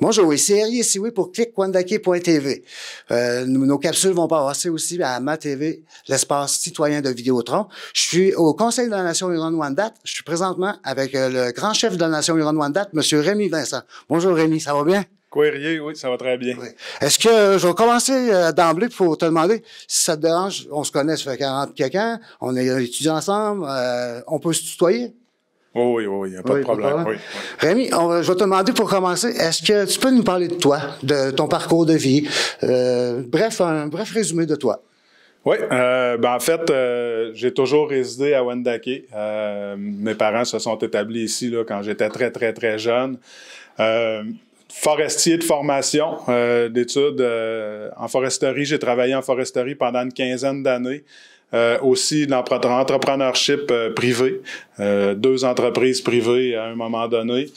Bonjour, ici Harry ici oui pour clic.wandake.tv. Nos capsules vont passer aussi à ma TV, l'espace citoyen de Vidéotron. Je suis au Conseil de la Nation Huron-Wendat. Je suis présentement avec le grand chef de la Nation Huron-Wendat, M. Rémi Vincent. Bonjour Rémi, ça va bien? Courrier, oui, ça va très bien. Oui. Est-ce que je vais commencer d'emblée pour te demander si ça te dérange? On se connaît, ça fait 40 quelqu'un, on est étudiants ensemble, on peut se tutoyer? Oui, il n'y a pas de problème. Oui. Rémi, je vais te demander pour commencer, est-ce que tu peux nous parler de toi, de ton parcours de vie? Bref, un bref résumé de toi. Oui, en fait, j'ai toujours résidé à Wendake. Mes parents se sont établis ici là, quand j'étais très, très, très jeune. Forestier de formation, d'études en foresterie. J'ai travaillé en foresterie pendant une quinzaine d'années. Aussi l'entrepreneurship privé, 2 entreprises privées à un moment donné.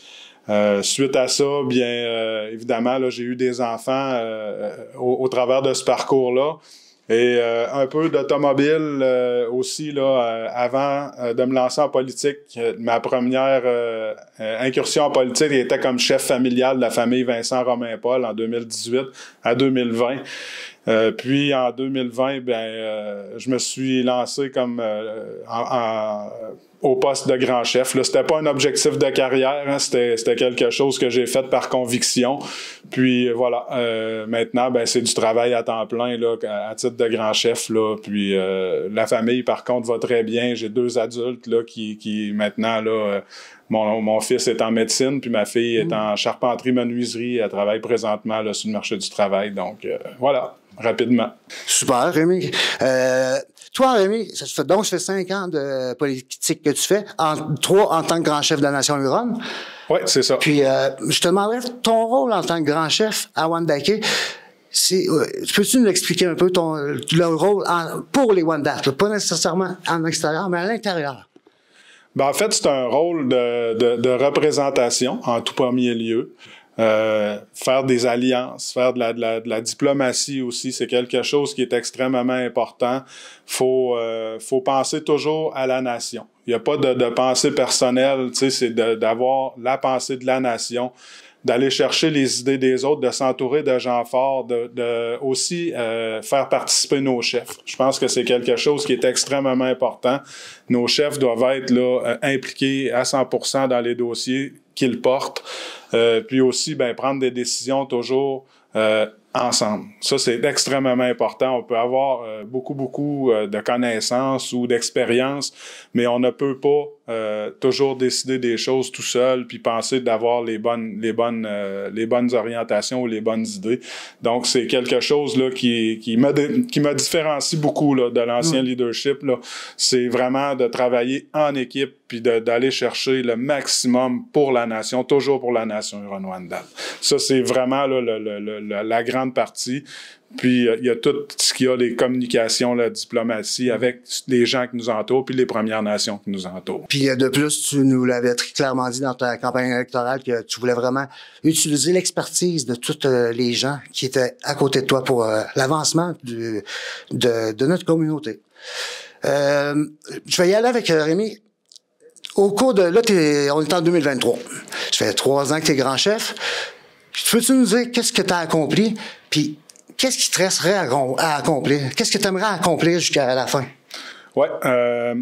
Suite à ça, bien évidemment, là, j'ai eu des enfants au travers de ce parcours-là. Et un peu d'automobile aussi là avant de me lancer en politique. Ma première incursion en politique était comme chef familial de la famille Vincent Romain-Paul en 2018 à 2020. Puis en 2020, je me suis lancé comme au poste de grand chef. Là, c'était pas un objectif de carrière, hein, c'était quelque chose que j'ai fait par conviction. Puis voilà, maintenant, c'est du travail à temps plein là, à titre de grand chef. Là. Puis la famille, par contre, va très bien. J'ai 2 adultes là qui maintenant là. Mon fils est en médecine, puis ma fille est en charpenterie-menuiserie. Elle travaille présentement là, sur le marché du travail. Donc, voilà, rapidement. Super, Rémi. Toi, Rémi, ça fait 5 ans de politique que tu fais, 3 en tant que grand chef de la Nation Huron. Oui, c'est ça. Puis, je te demanderais ton rôle en tant que grand chef à Wendake. Peux-tu nous expliquer un peu le rôle pour les Wendat, pas nécessairement en extérieur, mais à l'intérieur? En fait, c'est un rôle de représentation en tout premier lieu. Faire des alliances, faire de la diplomatie aussi, c'est quelque chose qui est extrêmement important. Faut penser toujours à la nation. Il n'y a pas de pensée personnelle, tu sais, c'est d'avoir la pensée de la nation, d'aller chercher les idées des autres, de s'entourer de gens forts, de aussi faire participer nos chefs. Je pense que c'est quelque chose qui est extrêmement important. Nos chefs doivent être là impliqués à 100% dans les dossiers qu'ils portent. Puis aussi, prendre des décisions toujours ensemble. Ça, c'est extrêmement important. On peut avoir beaucoup de connaissances ou d'expérience, mais on ne peut pas toujours décider des choses tout seul puis penser d'avoir les bonnes orientations ou les bonnes idées. Donc, c'est quelque chose là qui me différencie beaucoup là, de l'ancien leadership. Là. C'est vraiment de travailler en équipe puis d'aller chercher le maximum pour la nation, toujours pour la nation Huron-Wendat. Ça, c'est vraiment là, la grande partie. Puis, il y a tout ce qu'il y a, les communications, la diplomatie avec les gens qui nous entourent, puis les Premières Nations qui nous entourent. Puis, de plus, tu nous l'avais très clairement dit dans ta campagne électorale que tu voulais vraiment utiliser l'expertise de tous les gens qui étaient à côté de toi pour l'avancement de notre communauté. Je vais y aller avec Rémi. Au cours de... Là, on est en 2023. Ça fait 3 ans que tu es grand chef. Peux-tu nous dire qu'est-ce que tu as accompli, puis qu'est-ce qui te resterait à accomplir? Qu'est-ce que tu aimerais accomplir jusqu'à la fin? Oui,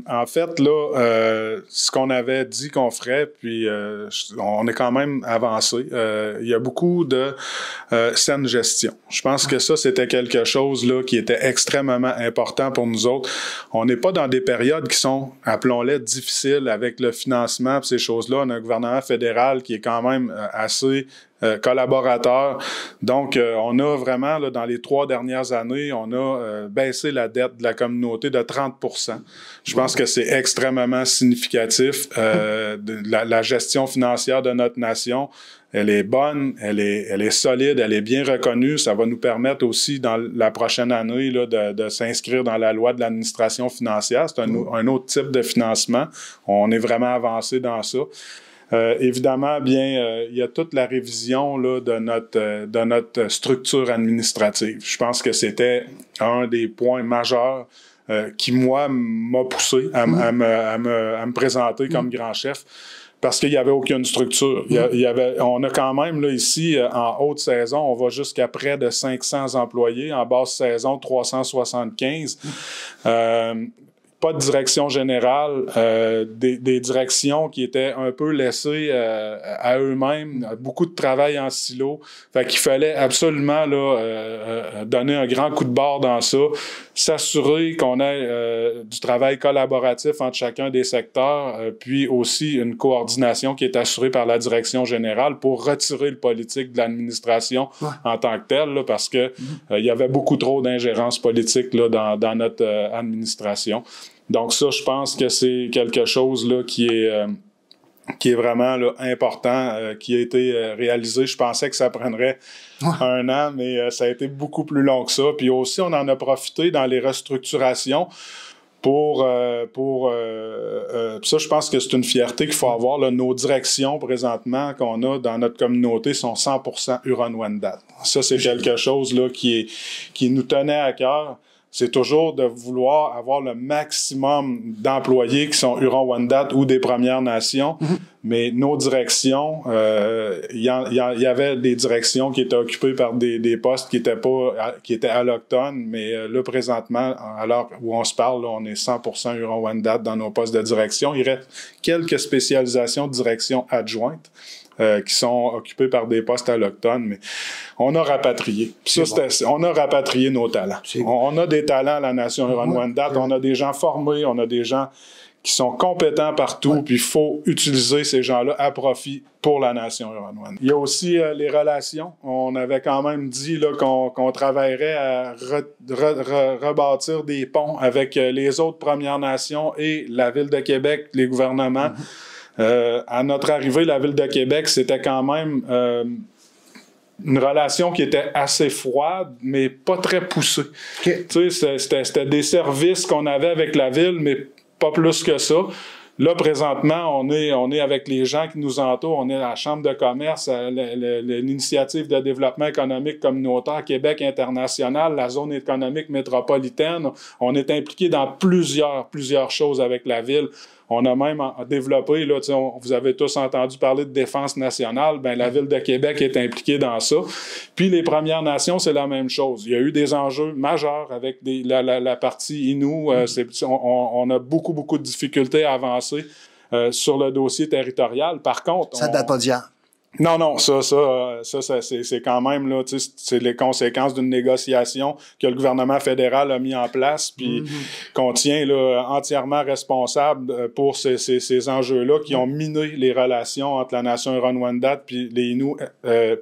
en fait, là, ce qu'on avait dit qu'on ferait, puis on est quand même avancé. Il y a beaucoup de saine gestion. Je pense que ça, c'était quelque chose là qui était extrêmement important pour nous autres. On n'est pas dans des périodes qui sont, appelons-les, difficiles avec le financement et ces choses-là. On a un gouvernement fédéral qui est quand même assez collaborateurs. Donc, on a vraiment, là, dans les 3 dernières années, on a baissé la dette de la communauté de 30%. Je pense que c'est extrêmement significatif. La gestion financière de notre nation, elle est bonne, elle est solide, elle est bien reconnue. Ça va nous permettre aussi, dans la prochaine année, là, de s'inscrire dans la loi de l'administration financière. C'est un autre type de financement. On est vraiment avancé dans ça. Évidemment, il y a toute la révision là, de notre structure administrative. Je pense que c'était un des points majeurs qui, moi, m'a poussé à me présenter comme grand chef. parce qu'il n'y avait aucune structure. On a quand même, là, ici, en haute saison, on va jusqu'à près de 500 employés. En basse saison, 375. Pas de direction générale, des directions qui étaient un peu laissées à eux-mêmes, beaucoup de travail en silo. Fait qu'il fallait absolument là, donner un grand coup de barre dans ça, s'assurer qu'on ait du travail collaboratif entre chacun des secteurs, puis aussi une coordination qui est assurée par la direction générale pour retirer le politique de l'administration en tant que tel, là, parce que il y avait beaucoup trop d'ingérence politique là, dans notre administration. Donc ça, je pense que c'est quelque chose là, qui est vraiment là, important, qui a été réalisé. Je pensais que ça prendrait 1 an, mais ça a été beaucoup plus long que ça. Puis aussi, on en a profité dans les restructurations pour ça, je pense que c'est une fierté qu'il faut avoir. Là, nos directions, présentement, qu'on a dans notre communauté sont 100% Huron-Wendat. Ça, c'est quelque chose là, qui nous tenait à cœur. C'est toujours de vouloir avoir le maximum d'employés qui sont Huron-Wendat ou des Premières Nations. Mais nos directions, il y avait des directions qui étaient occupées par des postes qui étaient allochtones, mais là, présentement, à l'heure où on se parle, là, on est 100% Huron-Wendat dans nos postes de direction. Il reste quelques spécialisations de direction adjointes. Qui sont occupés par des postes allochtones, mais on a rapatrié. Ça, on a rapatrié nos talents. On a des talents à la Nation Huron-Wendat, on a des gens formés, on a des gens qui sont compétents partout, puis il faut utiliser ces gens-là à profit pour la Nation Huron-Wendat. Il y a aussi les relations. On avait quand même dit là, qu'on travaillerait à rebâtir des ponts avec les autres Premières Nations et la Ville de Québec, les gouvernements. À notre arrivée, la Ville de Québec, c'était quand même une relation qui était assez froide, mais pas très poussée. Okay. Tu sais, c'était des services qu'on avait avec la Ville, mais pas plus que ça. Là, présentement, on est avec les gens qui nous entourent. On est à la Chambre de commerce, l'initiative de développement économique communautaire Québec international, la zone économique métropolitaine. On est impliqué dans plusieurs choses avec la Ville. On a même développé, là, vous avez tous entendu parler de défense nationale, ben la Ville de Québec est impliquée dans ça. Puis les Premières Nations, c'est la même chose. Il y a eu des enjeux majeurs avec la partie Innu. On a beaucoup de difficultés à avancer sur le dossier territorial. Par contre... Ça ne date pas d'hier. Non, ça c'est quand même, là, tu sais, c'est les conséquences d'une négociation que le gouvernement fédéral a mis en place, puis qu'on tient, là, entièrement responsable pour ces enjeux-là qui ont miné les relations entre la Nation Huron-Wendat puis les Innu,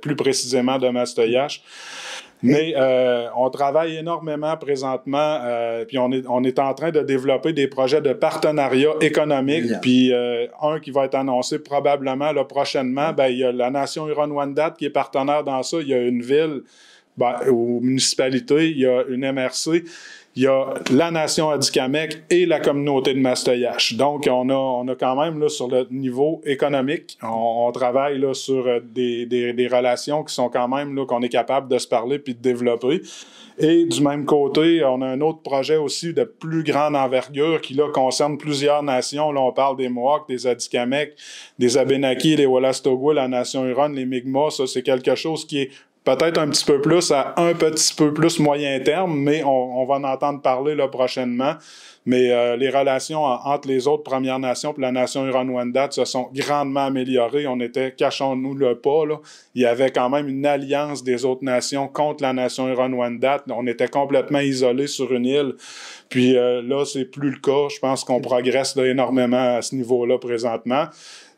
plus précisément de Mastoyache. Mais on travaille énormément présentement, puis on est en train de développer des projets de partenariat économique. Puis un qui va être annoncé probablement là, prochainement, ben il y a la Nation Huron-Wendat qui est partenaire dans ça. Il y a une ville, aux municipalités, il y a une MRC. Il y a la Nation Atikamekw et la communauté de Mastoyache. Donc, on a quand même, là, sur le niveau économique, on travaille, là, sur des relations qui sont quand même, là, qu'on est capable de se parler puis de développer. Et du même côté, on a un autre projet aussi de plus grande envergure qui, là, concerne plusieurs nations. Là, on parle des Mohawks, des Atikamekw, des Abénaquis, les Wolastoqua, la Nation Huron, les Mi'kmaq. Ça, c'est quelque chose qui est peut-être un petit peu plus à un petit peu plus moyen terme, mais on va en entendre parler là prochainement. Mais les relations entre les autres Premières Nations et la Nation Huron-Wendat se sont grandement améliorées. On était, cachons-nous le pas, là. Il y avait quand même une alliance des autres nations contre la Nation Huron-Wendat. On était complètement isolés sur une île. Puis là, c'est plus le cas. Je pense qu'on progresse là, énormément à ce niveau-là présentement.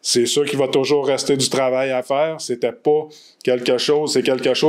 C'est sûr qu'il va toujours rester du travail à faire. C'était pas quelque chose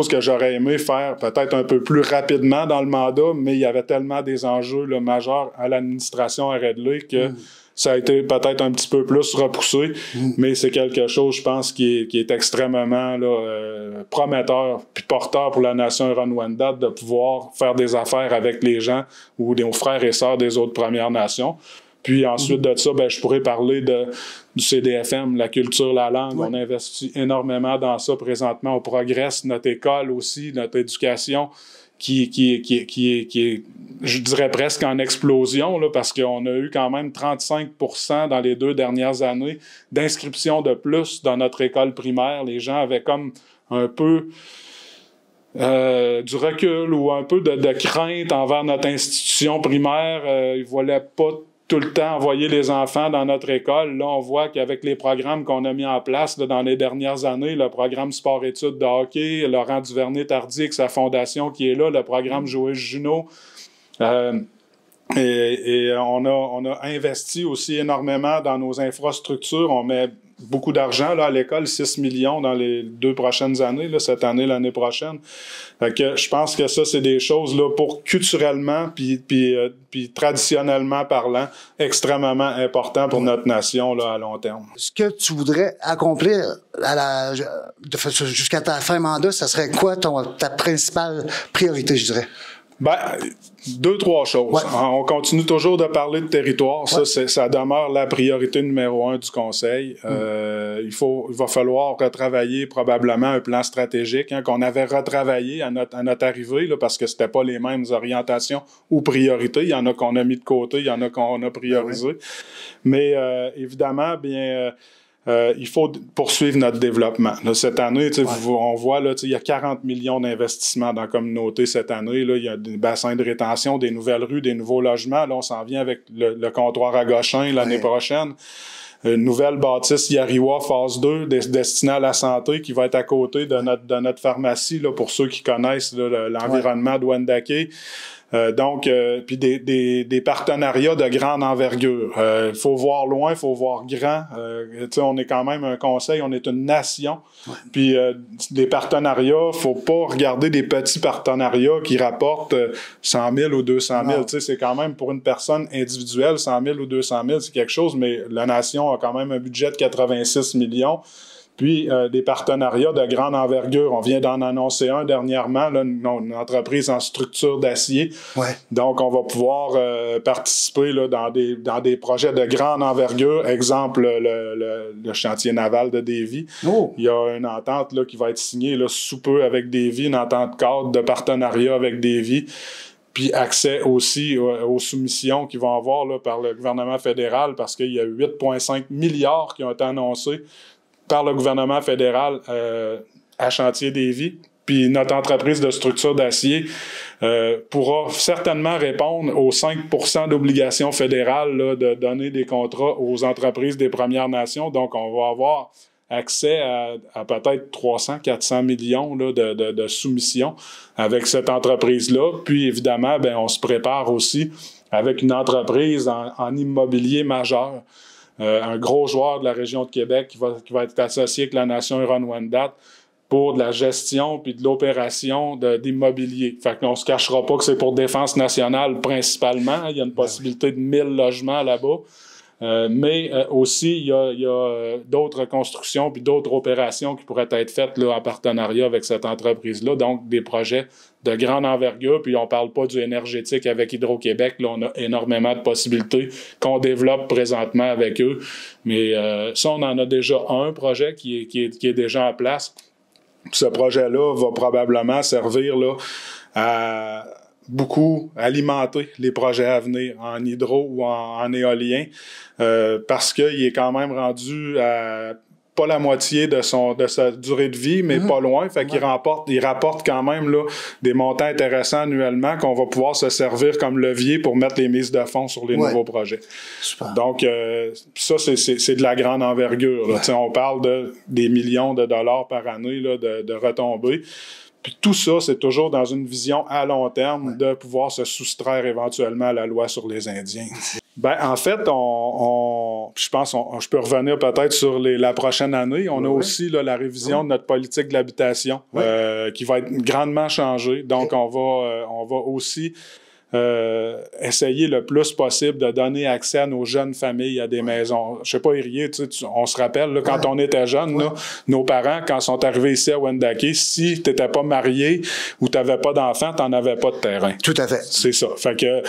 que j'aurais aimé faire peut-être un peu plus rapidement dans le mandat, mais il y avait tellement des enjeux là, majeurs à l'administration à régler que ça a été peut-être un petit peu plus repoussé, mais c'est quelque chose, je pense, qui est extrêmement là, prometteur puis porteur pour la Nation Huron-Wendat de pouvoir faire des affaires avec les gens ou nos frères et sœurs des autres Premières Nations. Puis ensuite de ça, ben, je pourrais parler du CDFM, la culture, la langue. Oui. On investit énormément dans ça présentement. On progresse notre école aussi, notre éducation, qui est, je dirais presque en explosion, là, parce qu'on a eu quand même 35% dans les 2 dernières années d'inscriptions de plus dans notre école primaire. Les gens avaient comme un peu du recul ou un peu de crainte envers notre institution primaire. Ils ne voulaient pas tout le temps envoyer les enfants dans notre école. Là, on voit qu'avec les programmes qu'on a mis en place là, dans les dernières années, le programme sport-études de hockey, Laurent Duvernay-Tardy avec sa fondation qui est là, le programme Joël Junot, et on a investi aussi énormément dans nos infrastructures. On met beaucoup d'argent là, à l'école, 6 millions dans les 2 prochaines années, là, cette année, l'année prochaine. Fait que je pense que ça, c'est des choses là, pour culturellement puis traditionnellement parlant, extrêmement important pour notre nation là, à long terme. Ce que tu voudrais accomplir jusqu'à ta fin mandat, ça serait quoi ta principale priorité, je dirais? Ben, 2-3 choses. Ouais. On continue toujours de parler de territoire. Ouais. Ça demeure la priorité numéro 1 du Conseil. Il va falloir retravailler probablement un plan stratégique qu'on avait retravaillé à notre arrivée là, parce que c'était pas les mêmes orientations ou priorités. Il y en a qu'on a mis de côté, il y en a qu'on a priorisé. Ouais. Mais évidemment, bien... il faut poursuivre notre développement. Là, cette année, on voit là, il y a 40 millions d'investissements dans la communauté cette année. Là, il y a des bassins de rétention, des nouvelles rues, des nouveaux logements. Là, on s'en vient avec le comptoir à Goshin l'année prochaine. Une nouvelle bâtisse Yariwa phase 2 destinée à la santé qui va être à côté de notre pharmacie là, pour ceux qui connaissent là, l'environnement de Wendake. Donc, puis des partenariats de grande envergure. Il faut voir loin, il faut voir grand. On est quand même un conseil, on est une nation. Ouais. Puis des partenariats, faut pas regarder des petits partenariats qui rapportent 100 000 ou 200 000. C'est quand même pour une personne individuelle, 100 000 ou 200 000, c'est quelque chose, mais la nation a quand même un budget de 86 millions. Puis des partenariats de grande envergure. On vient d'en annoncer un dernièrement, là, une entreprise en structure d'acier. Ouais. Donc, on va pouvoir participer là, dans des projets de grande envergure. Exemple, le chantier naval de Davie. Oh. Il y a une entente là, qui va être signée là, sous peu avec Davie, une entente cadre de partenariat avec Davie. Puis accès aussi aux soumissions qu'ils vont avoir là, par le gouvernement fédéral parce qu'il y a 8,5 milliards qui ont été annoncés par le gouvernement fédéral à Chantier Davie. Puis notre entreprise de structure d'acier pourra certainement répondre aux 5% d'obligations fédérales là, de donner des contrats aux entreprises des Premières Nations. Donc, on va avoir accès à peut-être 300-400 millions là, de soumissions avec cette entreprise-là. Puis, évidemment, ben, on se prépare aussi avec une entreprise en immobilier majeur. Un gros joueur de la région de Québec qui va être associé avec la Nation Huron-Wendat pour de la gestion puis de l'opération d'immobilier. Fait qu'on se cachera pas que c'est pour défense nationale principalement. Il y a une possibilité de 1000 logements là-bas. Mais aussi, il y a d'autres constructions puis d'autres opérations qui pourraient être faites là, en partenariat avec cette entreprise-là. Donc, des projets de grande envergure. Puis, on parle pas du énergétique avec Hydro-Québec. Là, on a énormément de possibilités qu'on développe présentement avec eux. Mais ça, on en a déjà un projet qui est déjà en place. Ce projet-là va probablement servir là, à beaucoup alimenter les projets à venir en hydro ou en éolien parce qu'il est quand même rendu à pas la moitié de sa durée de vie, mais pas loin. Fait qu'il rapporte quand même là, des montants intéressants annuellement qu'on va pouvoir se servir comme levier pour mettre les mises de fonds sur les nouveaux projets. Super. Donc, ça, c'est de la grande envergure. Là. On parle des millions de dollars par année là, de retombées. Puis tout ça, c'est toujours dans une vision à long terme de pouvoir se soustraire éventuellement à la loi sur les Indiens. Ben, en fait, je pense je peux revenir peut-être sur la prochaine année. On a aussi là, la révision de notre politique de l'habitation qui va être grandement changée. Donc, on va aussi essayer le plus possible de donner accès à nos jeunes familles à des maisons. Je sais pas, Érié, on se rappelle, là, quand on était jeunes, là, nos parents, quand ils sont arrivés ici à Wendake, si t'étais pas marié ou t'avais pas d'enfant, t'en avais pas de terrain. Tout à fait. C'est ça. Fait que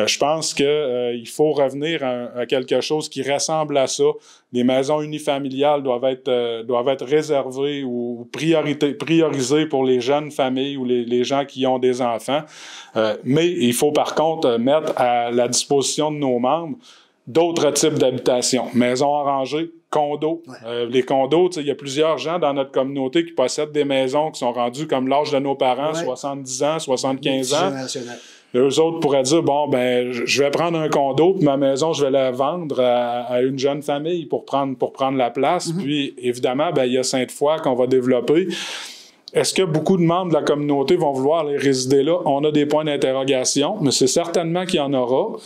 je pense que il faut revenir à quelque chose qui ressemble à ça, les maisons unifamiliales doivent être réservées ou priorisées pour les jeunes familles ou les gens qui ont des enfants. Mais il faut par contre mettre à la disposition de nos membres d'autres types d'habitations. Maisons arrangées, condos. Ouais. Les condos, il y a plusieurs gens dans notre communauté qui possèdent des maisons qui sont rendues comme l'âge de nos parents, 70 ans, 75 ans. Eux autres pourraient dire, bon, ben, je vais prendre un condo, puis ma maison, je vais la vendre à une jeune famille pour prendre la place. Puis, évidemment, ben, il y a Sainte-Foy qu'on va développer. Est-ce que beaucoup de membres de la communauté vont vouloir aller résider là? On a des points d'interrogation, mais c'est certainement qu'il y en aura.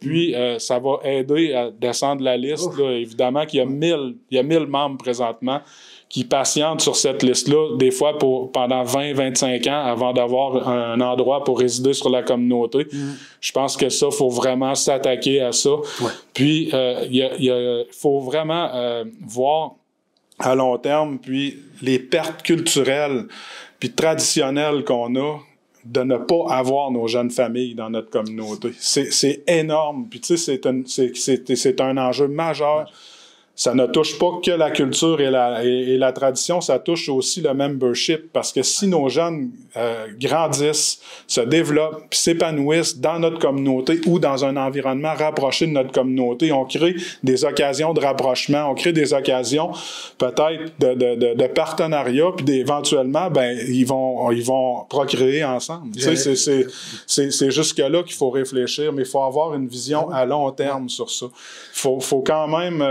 Puis, ça va aider à descendre la liste. Là. Évidemment qu'il y a 1000 membres présentement qui patientent sur cette liste-là, des fois pendant 20-25 ans avant d'avoir un endroit pour résider sur la communauté. Je pense que ça, il faut vraiment s'attaquer à ça. Ouais. Puis, il faut vraiment voir à long terme, puis les pertes culturelles puis traditionnelles qu'on a de ne pas avoir nos jeunes familles dans notre communauté. C'est énorme. Puis tu sais, c'est un enjeu majeur. Ça ne touche pas que la culture et la tradition, ça touche aussi le membership. Parce que si nos jeunes grandissent, se développent, puis s'épanouissent dans notre communauté ou dans un environnement rapproché de notre communauté, on crée des occasions de rapprochement, on crée des occasions peut-être de partenariat, puis éventuellement, ben ils vont procréer ensemble. Tu sais, c'est jusque-là qu'il faut réfléchir, mais il faut avoir une vision à long terme sur ça. Faut quand même,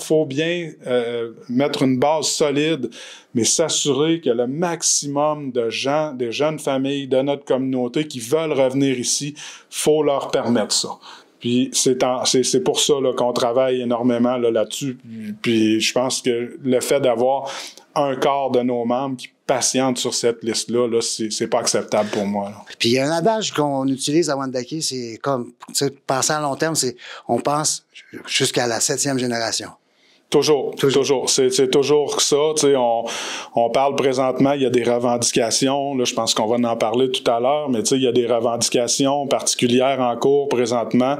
faut bien mettre une base solide, mais s'assurer que le maximum de gens, des jeunes familles de notre communauté qui veulent revenir ici, faut leur permettre ça. Puis c'est pour ça là, qu'on travaille énormément là-dessus. Puis je pense que le fait d'avoir un quart de nos membres qui patientent sur cette liste-là, là, c'est pas acceptable pour moi. Là. Puis il y a un adage qu'on utilise à Wendake, c'est comme, penser à long terme, c'est on pense jusqu'à la 7e génération. Toujours. C'est toujours ça. Tu sais, on parle présentement, il y a des revendications. Là, je pense qu'on va en parler tout à l'heure, mais tu sais, il y a des revendications particulières en cours présentement.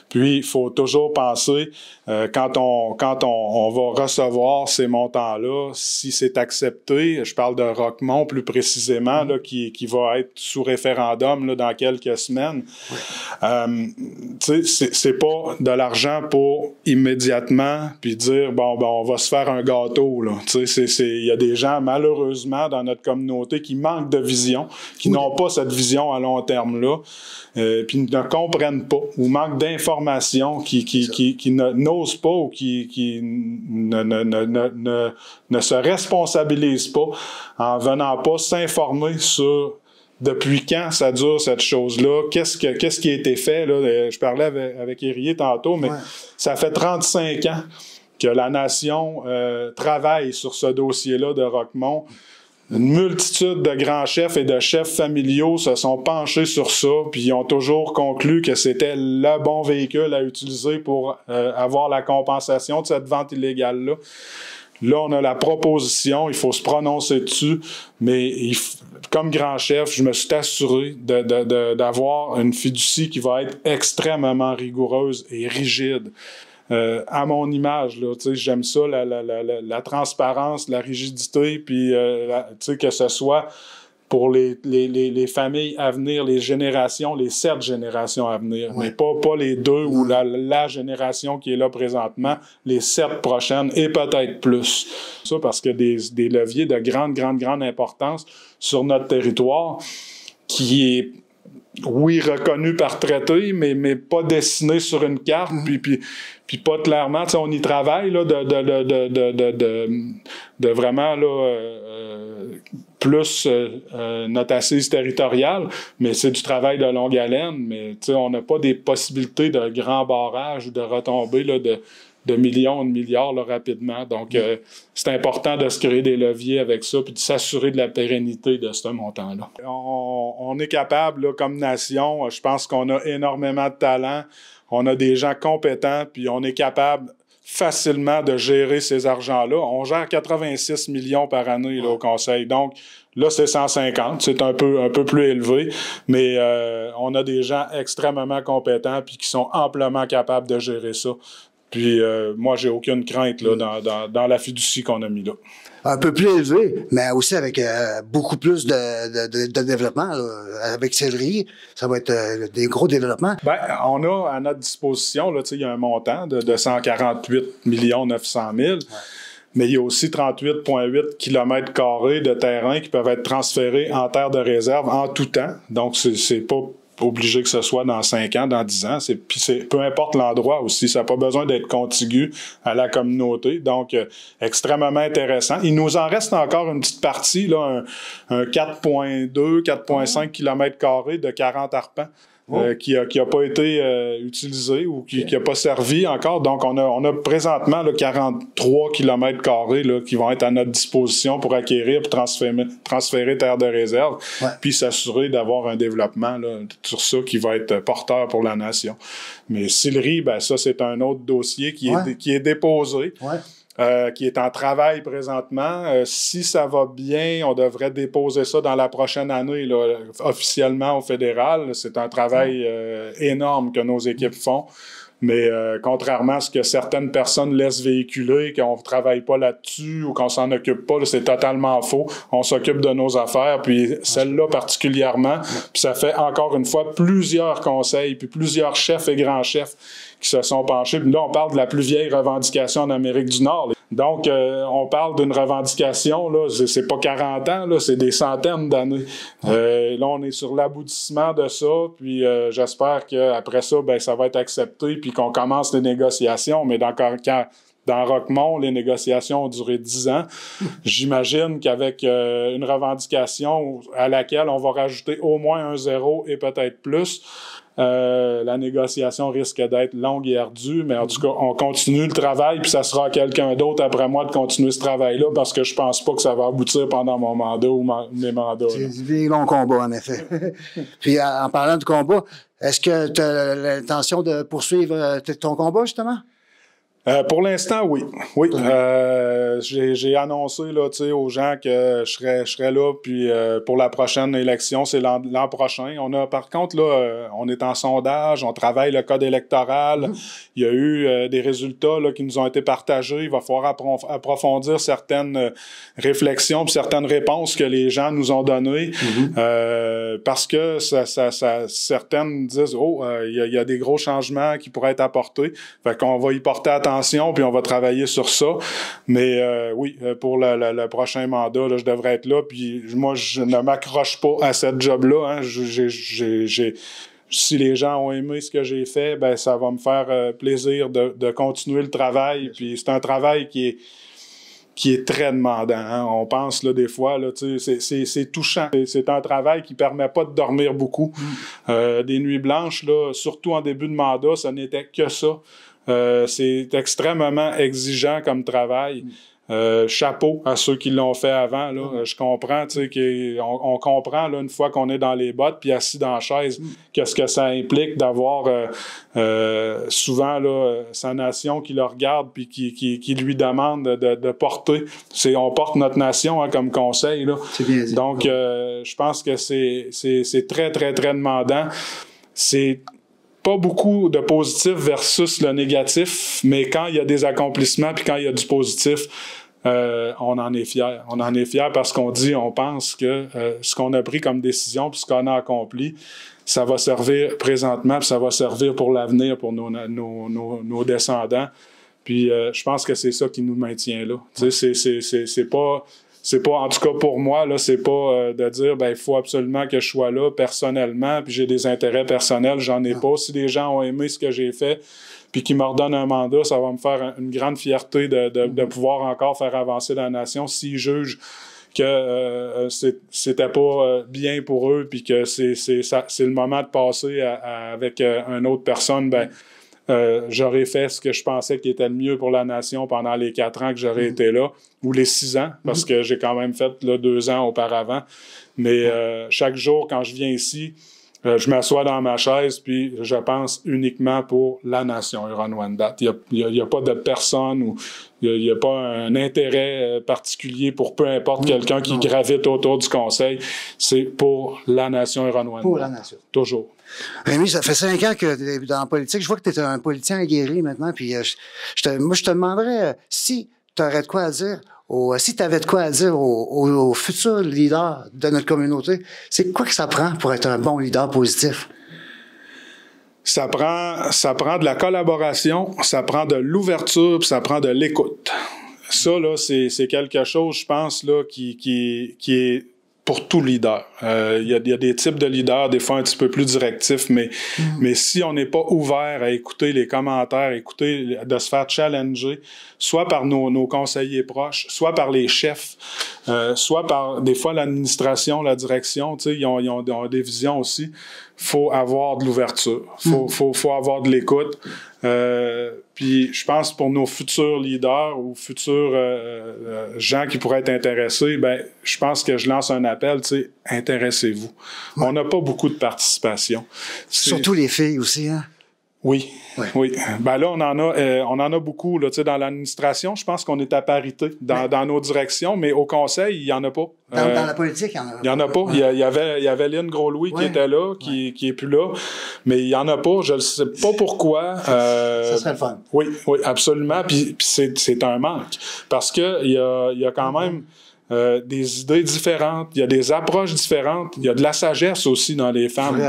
Puis, il faut toujours penser, quand on va recevoir ces montants-là, si c'est accepté, je parle de Roquemont plus précisément, là, qui va être sous référendum là, dans quelques semaines. Tu sais, c'est pas de l'argent pour immédiatement, puis dire, bon, on va se faire un gâteau, là. Tu sais, il y a des gens, malheureusement, dans notre communauté qui manquent de vision, qui n'ont pas cette vision à long terme-là, puis ne comprennent pas, ou manquent d'informations, qui n'osent pas ou qui ne se responsabilisent pas en venant pas s'informer sur depuis quand ça dure cette chose-là, qu'est-ce qui a été fait, là, je parlais avec Érié tantôt, mais ça fait 35 ans que la nation travaille sur ce dossier-là de Roquemont. Une multitude de grands chefs et de chefs familiaux se sont penchés sur ça, puis ils ont toujours conclu que c'était le bon véhicule à utiliser pour avoir la compensation de cette vente illégale-là. Là, on a la proposition, il faut se prononcer dessus, mais comme grand chef, je me suis assuré d'avoir une fiducie qui va être extrêmement rigoureuse et rigide. À mon image, là, tu sais, j'aime ça, la transparence, la rigidité, puis tu sais, que ce soit pour les familles à venir, les générations, les 7 générations à venir, mais pas les 2 ou la génération qui est là présentement, les 7 prochaines et peut-être plus. Ça parce que des leviers de grande importance sur notre territoire qui est reconnu par traité, mais pas dessiné sur une carte, puis pas clairement, tu sais, on y travaille là de vraiment là plus notre assise territoriale, mais c'est du travail de longue haleine, mais tu sais, on n'a pas des possibilités de grands barrages ou de retombées là de millions, de milliards là, rapidement. Donc, c'est important de se créer des leviers avec ça puis de s'assurer de la pérennité de ce montant-là. On est capable, là, comme nation, je pense qu'on a énormément de talent, on a des gens compétents, puis on est capable facilement de gérer ces argents-là. On gère 86 millions par année là, au Conseil. Donc, là, c'est 150. C'est un peu plus élevé, mais on a des gens extrêmement compétents puis qui sont amplement capables de gérer ça. Puis moi, j'ai aucune crainte là, dans la fiducie qu'on a mis là. Un peu plus élevé, mais aussi avec beaucoup plus de développement. Là. Avec Céleri, ça va être des gros développements. Ben, on a à notre disposition, là, il y a un montant de 148 900 000, ouais. Mais il y a aussi 38,8 km² de terrain qui peuvent être transférés en terre de réserve en tout temps. Donc, c'est pas obligé que ce soit dans 5 ans, dans 10 ans. Peu importe l'endroit aussi, ça n'a pas besoin d'être contigu à la communauté. Donc, extrêmement intéressant. Il nous en reste encore une petite partie, là, un 4,2, 4,5 km² de 40 arpents. Qui a pas été utilisé ou qui a pas servi encore. Donc, on a présentement là, 43 km² là, qui vont être à notre disposition pour acquérir et transférer terre de réserve, puis s'assurer d'avoir un développement là, sur ça qui va être porteur pour la nation. Mais Sillery, ben ça, c'est un autre dossier qui est déposé. Ouais. Qui est en travail présentement. Si ça va bien, on devrait déposer ça dans la prochaine année, là, officiellement au fédéral. C'est un travail énorme que nos équipes font. Mais contrairement à ce que certaines personnes laissent véhiculer, qu'on ne travaille pas là-dessus ou qu'on s'en occupe pas, là, c'est totalement faux. On s'occupe de nos affaires, puis celle-là particulièrement. Puis ça fait encore une fois plusieurs conseils, puis plusieurs chefs et grands chefs qui se sont penchés. Puis là, on parle de la plus vieille revendication en Amérique du Nord. Donc, on parle d'une revendication, là, c'est pas 40 ans, là, c'est des centaines d'années. Là, on est sur l'aboutissement de ça, puis j'espère qu'après ça, ben, ça va être accepté, puis qu'on commence les négociations. Mais dans Roquemont, les négociations ont duré 10 ans. J'imagine qu'avec une revendication à laquelle on va rajouter au moins un 0 et peut-être plus, la négociation risque d'être longue et ardue, mais en tout cas, on continue le travail, puis ça sera à quelqu'un d'autre après moi de continuer ce travail-là, parce que je pense pas que ça va aboutir pendant mon mandat ou mes mandats. C'est des longs combats, en effet. Puis, en parlant du combat, est-ce que tu as l'intention de poursuivre ton combat, justement? Pour l'instant, oui. Oui. J'ai annoncé là, aux gens que je serais là, puis pour la prochaine élection, c'est l'an prochain. Par contre, là, on est en sondage, on travaille le code électoral. Il y a eu des résultats là, qui nous ont été partagés. Il va falloir approfondir certaines réflexions, puis certaines réponses que les gens nous ont données. Parce que certaines disent, il y a des gros changements qui pourraient être apportés. Fait qu'on va y porter attention, puis on va travailler sur ça. Mais oui, pour le prochain mandat, là, je devrais être là. Puis moi, je ne m'accroche pas à cette job-là. Hein. Si les gens ont aimé ce que j'ai fait, ben ça va me faire plaisir de continuer le travail. Puis c'est un travail qui est très demandant. Hein. On pense là des fois, là, c'est touchant. C'est un travail qui permet pas de dormir beaucoup. Des nuits blanches, là, surtout en début de mandat, ça n'était que ça. C'est extrêmement exigeant comme travail. Chapeau à ceux qui l'ont fait avant. Là. Je comprends, tu sais, on comprend là, une fois qu'on est dans les bottes puis assis dans la chaise, qu'est-ce que ça implique d'avoir souvent là, sa nation qui le regarde puis qui lui demande de porter. On porte notre nation hein, comme conseil. Là. C'est bien dit. Donc, je pense que c'est très, très, très demandant. C'est pas beaucoup de positif versus le négatif, mais quand il y a des accomplissements puis quand il y a du positif, on en est fiers. On en est fiers parce qu'on pense que ce qu'on a pris comme décision puis ce qu'on a accompli, ça va servir présentement puis ça va servir pour l'avenir pour nos descendants. Puis je pense que c'est ça qui nous maintient là. Tu sais, c'est pas, en tout cas pour moi, là, c'est pas de dire, ben, il faut absolument que je sois là personnellement, puis j'ai des intérêts personnels, j'en ai pas. Si les gens ont aimé ce que j'ai fait, puis qu'ils me redonnent un mandat, ça va me faire une grande fierté de pouvoir encore faire avancer la nation s'ils jugent que c'était pas bien pour eux, puis que c'est le moment de passer avec une autre personne, ben, j'aurais fait ce que je pensais qui était le mieux pour la nation pendant les 4 ans que j'aurais été là, ou les 6 ans, parce que j'ai quand même fait là, 2 ans auparavant. Mais chaque jour, quand je viens ici, Je m'assois dans ma chaise, puis je pense uniquement pour la nation Huron-Wendat. Il y a pas de personne ou il y a pas un intérêt particulier pour peu importe quelqu'un qui gravite autour du conseil. C'est pour la nation Huron-Wendat. Pour la nation. Toujours. Rémi, ça fait 5 ans que tu es dans la politique. Je vois que tu es un politicien aguerri maintenant. Puis moi, je te demanderais si tu aurais de quoi à dire, si tu avais de quoi à dire aux futurs leaders de notre communauté, c'est quoi que ça prend pour être un bon leader positif? Ça prend de la collaboration, ça prend de l'ouverture, puis ça prend de l'écoute. Ça, là, c'est quelque chose, je pense, là, qui est pour tout leader. Il y a des types de leaders, des fois un petit peu plus directifs, mais si on n'est pas ouvert à écouter les commentaires, de se faire challenger, soit par nos conseillers proches, soit par les chefs, soit par, des fois, l'administration, la direction, tu sais, ils ont des visions aussi. Faut avoir de l'ouverture. Faut avoir de l'écoute. Puis je pense pour nos futurs leaders ou futurs gens qui pourraient être intéressés, ben je pense que je lance un appel, tu sais, intéressez-vous. On n'a pas beaucoup de participation. Surtout les filles aussi, hein? Oui, oui. Ben là, on en a beaucoup. Là, tu sais, dans l'administration, je pense qu'on est à parité dans nos directions, mais au conseil, il n'y en a pas. Dans la politique, il n'y en a pas. Il n'y en a pas. Il y avait Lynn Gros-Louis qui était là, qui est plus là, mais il n'y en a pas. Je ne sais pas pourquoi. Ça serait le fun. Oui, absolument. Puis c'est un manque. Parce que il y a quand même des idées différentes, il y a des approches différentes, il y a de la sagesse aussi dans les femmes.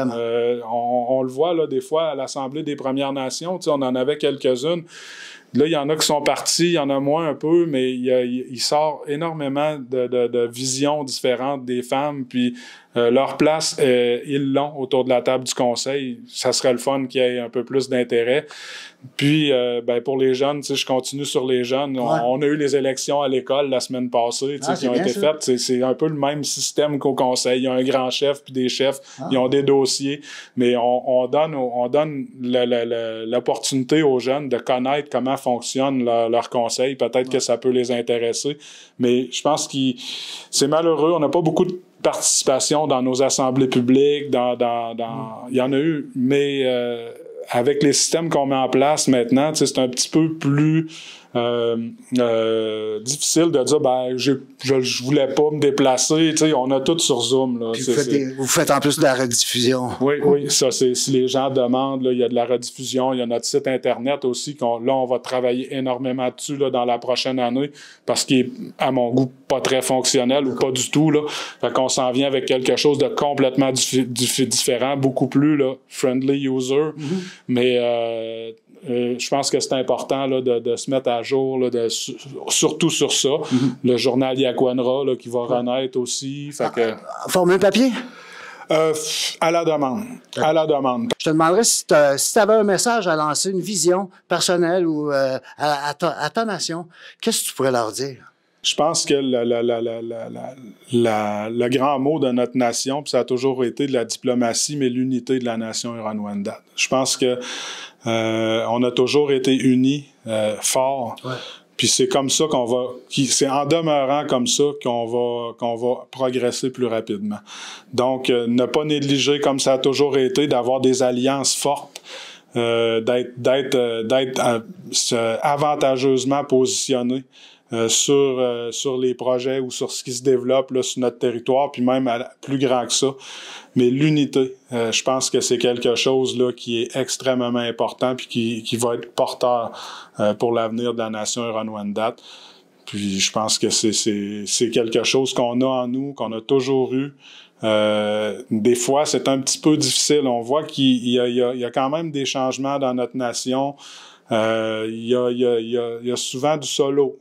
On le voit là des fois à l'Assemblée des Premières Nations, on en avait quelques-unes. Là, il y en a qui sont partis, il y en a moins un peu, mais il sort énormément de visions différentes des femmes, puis leur place, ils l'ont autour de la table du conseil. Ça serait le fun qu'il y ait un peu plus d'intérêt. Puis, pour les jeunes, tu sais, je continue sur les jeunes. On a eu les élections à l'école la semaine passée, tu sais, qui ont été faites. C'est un peu le même système qu'au conseil. Il y a un grand chef puis des chefs. Ils ont des dossiers, mais on donne l'opportunité aux jeunes de connaître comment fonctionne leur conseil. Peut-être que ça peut les intéresser. Mais je pense que c'est malheureux. On n'a pas beaucoup de participation dans nos assemblées publiques. Il y en a eu, mais avec les systèmes qu'on met en place maintenant, c'est un petit peu plus difficile de dire je voulais pas me déplacer, on a tout sur Zoom là. Vous faites en plus de la rediffusion. Oui, ça c'est si les gens demandent là, il y a de la rediffusion, il y a notre site internet aussi on va travailler énormément dessus là, dans la prochaine année parce qu'il est à mon goût pas très fonctionnel ou pas du tout là. Fait qu'on s'en vient avec quelque chose de complètement différent, beaucoup plus là friendly user, mais je pense que c'est important là, de se mettre à jour, là, surtout sur ça. Le journal Yaquanra là, qui va renaître aussi. Fait que, format papier? À la demande. À la demande. Je te demanderais si tu avais un message à lancer, une vision personnelle ou à ta nation, qu'est-ce que tu pourrais leur dire? Je pense que le grand mot de notre nation, puis ça a toujours été de la diplomatie, mais l'unité de la nation Huron-Wendat. Je pense que on a toujours été unis, forts. Puis c'est comme ça c'est en demeurant comme ça qu'on va progresser plus rapidement. Donc, ne pas négliger comme ça a toujours été, d'avoir des alliances fortes, d'être avantageusement positionné sur les projets ou sur ce qui se développe là, sur notre territoire, puis même plus grand que ça. Mais l'unité, je pense que c'est quelque chose là qui est extrêmement important puis qui va être porteur pour l'avenir de la nation Huron-Wendat. Puis je pense que c'est quelque chose qu'on a en nous, qu'on a toujours eu. Des fois, c'est un petit peu difficile. On voit qu'il y a quand même des changements dans notre nation. Il y a souvent du solo.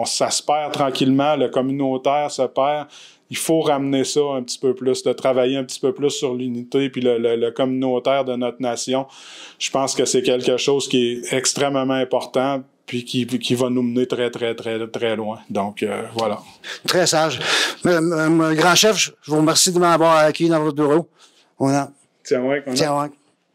Ça se perd tranquillement, le communautaire se perd. Il faut ramener ça un petit peu plus, de travailler un petit peu plus sur l'unité puis le communautaire de notre nation. Je pense que c'est quelque chose qui est extrêmement important puis qui va nous mener très, très, très, très loin. Donc, voilà. Très sage. Grand chef, je vous remercie de m'avoir accueilli dans votre bureau. Tiens, ouais.